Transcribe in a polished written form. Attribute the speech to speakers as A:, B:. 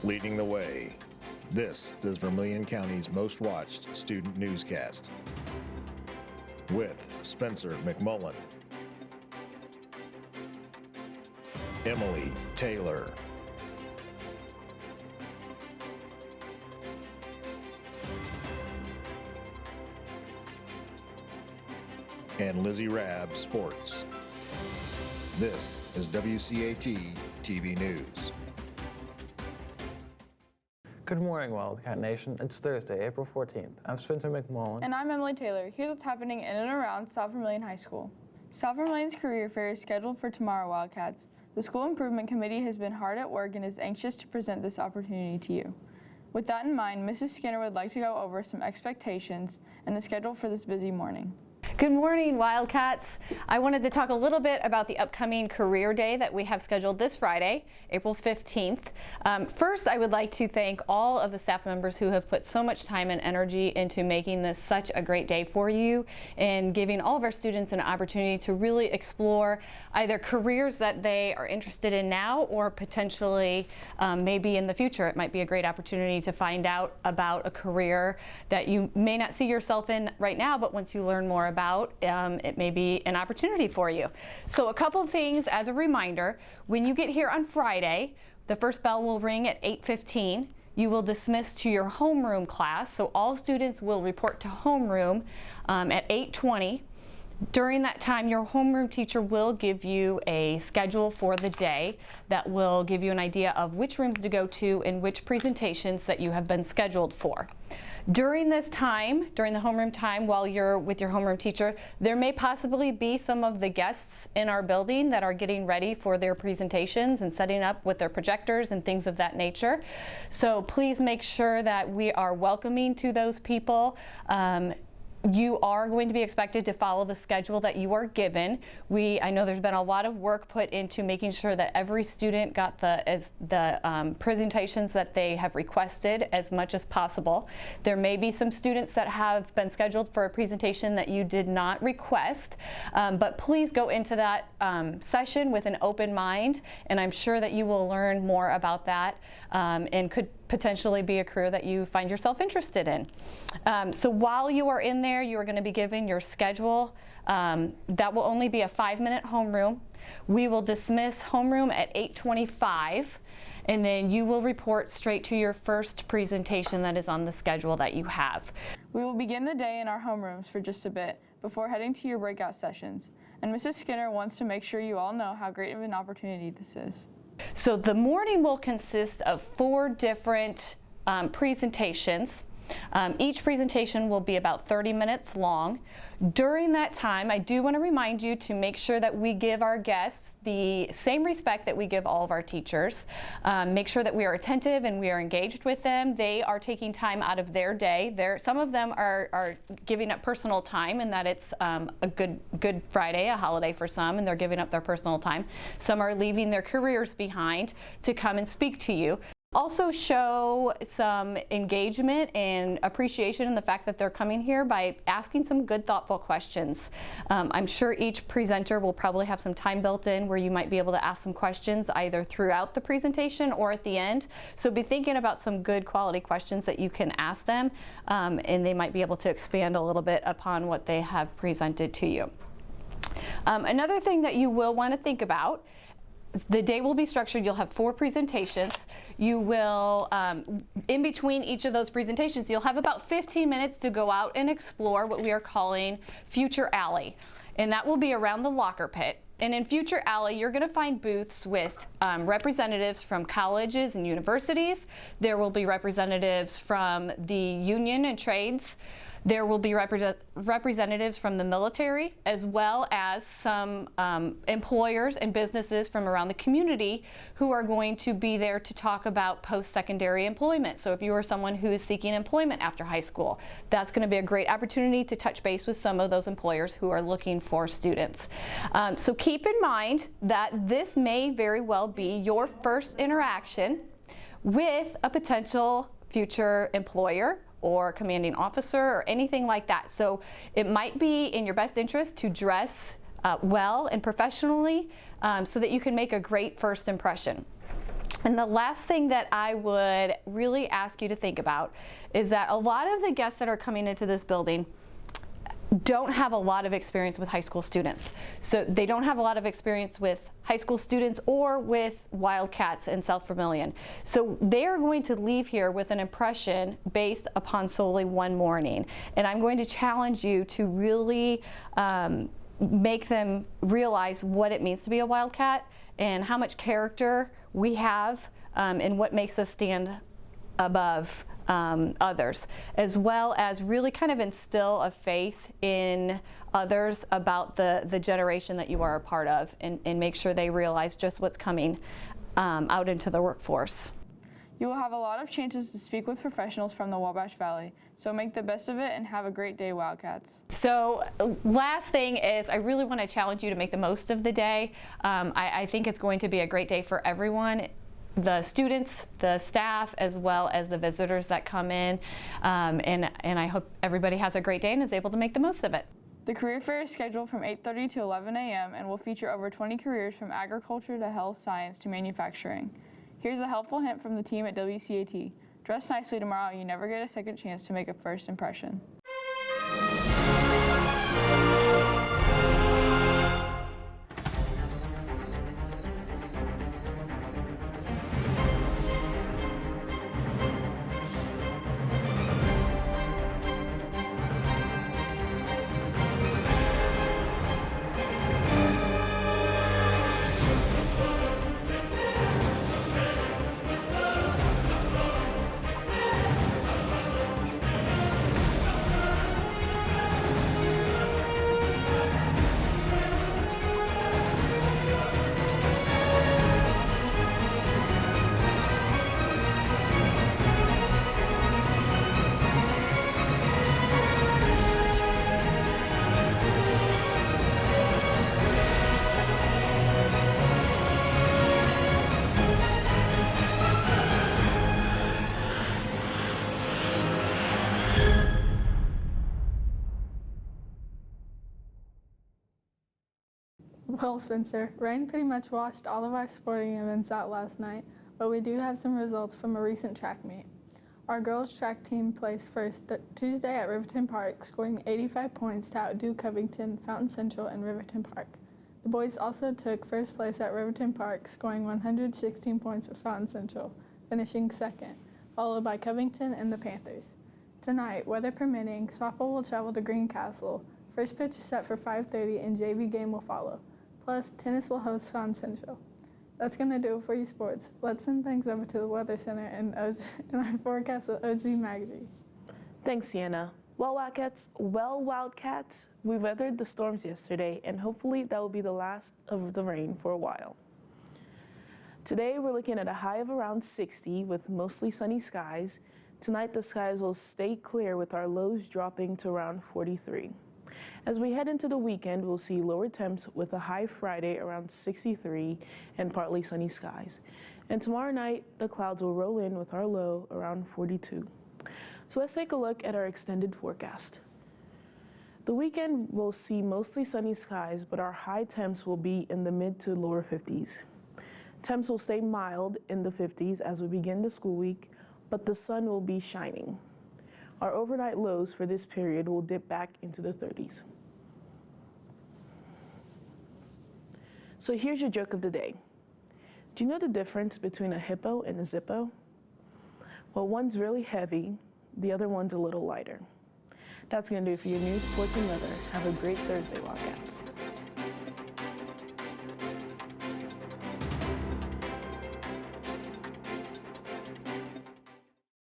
A: leading the way. This is Vermilion County's most watched student newscast with Spencer McMullen, Emily Taylor, and Lizzie Rabb Sports. This is WCAT TV News.
B: Good morning, Wildcat Nation. It's Thursday, April 14th. I'm Spencer McMullen.
C: And I'm Emily Taylor. Here's what's happening in and around South Vermilion High School. South Vermilion's career fair is scheduled for tomorrow, Wildcats. The School Improvement Committee has been hard at work and is anxious to present this opportunity to you. With that in mind, Mrs. Skinner would like to go over some expectations and the schedule for this busy morning.
D: Good morning, Wildcats. I wanted to talk a little bit about the upcoming Career Day that we have scheduled this Friday, April 15th. First, I would like to thank all of the staff members who have put so much time and energy into making this such a great day for you and giving all of our students an opportunity to really explore either careers that they are interested in now or potentially maybe in the future. It might be a great opportunity to find out about a career that you may not see yourself in right now, but once you learn more about it may be an opportunity for you. So a couple of things as a reminder: when you get here on Friday, the first bell will ring at 8:15. You will dismiss to your homeroom class, so all students will report to homeroom at 8:20. During that time, your homeroom teacher will give you a schedule for the day that will give you an idea of which rooms to go to and which presentations that you have been scheduled for. During this time, during the homeroom time, while you're with your homeroom teacher, there may possibly be some of the guests in our building that are getting ready for their presentations and setting up with their projectors and things of that nature. So please make sure that we are welcoming to those people. You are going to be expected to follow the schedule that you are given. I know there's been a lot of work put into making sure that every student got the presentations that they have requested as much as possible. There may be some students that have been scheduled for a presentation that you did not request, but please go into that session with an open mind, and I'm sure that you will learn more about that and could potentially be a career that you find yourself interested in. So while you are in there, you are going to be given your schedule. That will only be a 5-minute homeroom. We will dismiss homeroom at 8:25, and then you will report straight to your first presentation that is on the schedule that you have.
C: We will begin the day in our homerooms for just a bit before heading to your breakout sessions. And Mrs. Skinner wants to make sure you all know how great of an opportunity this is.
D: So the morning will consist of 4 different presentations. Each presentation will be about 30 minutes long. During that time, I do want to remind you to make sure that we give our guests the same respect that we give all of our teachers. Make sure that we are attentive and we are engaged with them. They are taking time out of their day. Some of them are giving up personal time, and that it's a good Friday, a holiday for some, and they're giving up their personal time. Some are leaving their careers behind to come and speak to you. Also show some engagement and appreciation in the fact that they're coming here by asking some good, thoughtful questions. I'm sure each presenter will probably have some time built in where you might be able to ask some questions either throughout the presentation or at the end. So be thinking about some good quality questions that you can ask them, and they might be able to expand a little bit upon what they have presented to you. Another thing that you will want to think about: the day will be structured. You'll have 4 presentations. You will, in between each of those presentations, you'll have about 15 minutes to go out and explore what we are calling Future Alley. And that will be around the locker pit. And in Future Alley, you're going to find booths with representatives from colleges and universities. There will be representatives from the union and trades. There will be representatives from the military, as well as some employers and businesses from around the community who are going to be there to talk about post-secondary employment. So if you are someone who is seeking employment after high school, that's going to be a great opportunity to touch base with some of those employers who are looking for students. So keep in mind that this may very well be your first interaction with a potential future employer or commanding officer or anything like that. So it might be in your best interest to dress well and professionally so that you can make a great first impression. And the last thing that I would really ask you to think about is that a lot of the guests that are coming into this building don't have a lot of experience with high school students. So they don't have a lot of experience with high school students or with Wildcats in South Vermilion. So they are going to leave here with an impression based upon solely one morning. And I'm going to challenge you to really make them realize what it means to be a Wildcat and how much character we have and what makes us stand above others, as well as really kind of instill a faith in others about the generation that you are a part of, and make sure they realize just what's coming out into the workforce.
C: You will have a lot of chances to speak with professionals from the Wabash Valley, so make the best of it and have a great day, Wildcats.
D: So last thing is I really want to challenge you to make the most of the day. I think it's going to be a great day for everyone. The students, the staff, as well as the visitors that come in. And I hope everybody has a great day and is able to make the most of it.
C: The career fair is scheduled from 8:30 to 11 a.m. and will feature over 20 careers from agriculture to health science to manufacturing. Here's a helpful hint from the team at WCAT. Dress nicely tomorrow. You never get a second chance to make a first impression.
E: Well, Spencer, rain pretty much washed all of our sporting events out last night, but we do have some results from a recent track meet. Our girls track team placed first Tuesday at Riverton Park, scoring 85 points to outdo Covington, Fountain Central, and Riverton Park. The boys also took first place at Riverton Park, scoring 116 points with Fountain Central, finishing second, followed by Covington and the Panthers. Tonight, weather permitting, softball will travel to Greencastle. First pitch is set for 5:30 and JV game will follow. Plus, tennis will host Fountain Central. That's going to do it for you sports. Let's send things over to the Weather Center and our forecast of OG Maggie.
F: Thanks, Sienna. Well, Wildcats, we weathered the storms yesterday, and hopefully that will be the last of the rain for a while. Today, we're looking at a high of around 60 with mostly sunny skies. Tonight, the skies will stay clear with our lows dropping to around 43. As we head into the weekend, we'll see lower temps with a high Friday around 63 and partly sunny skies. And tomorrow night, the clouds will roll in with our low around 42. So let's take a look at our extended forecast. The weekend will see mostly sunny skies, but our high temps will be in the mid to lower 50s. Temps will stay mild in the 50s as we begin the school week, but the sun will be shining. Our overnight lows for this period will dip back into the 30s. So here's your joke of the day. Do you know the difference between a hippo and a Zippo? Well, one's really heavy, the other one's a little lighter. That's going to do it for your news, sports, and weather. Have a great Thursday, Wildcats.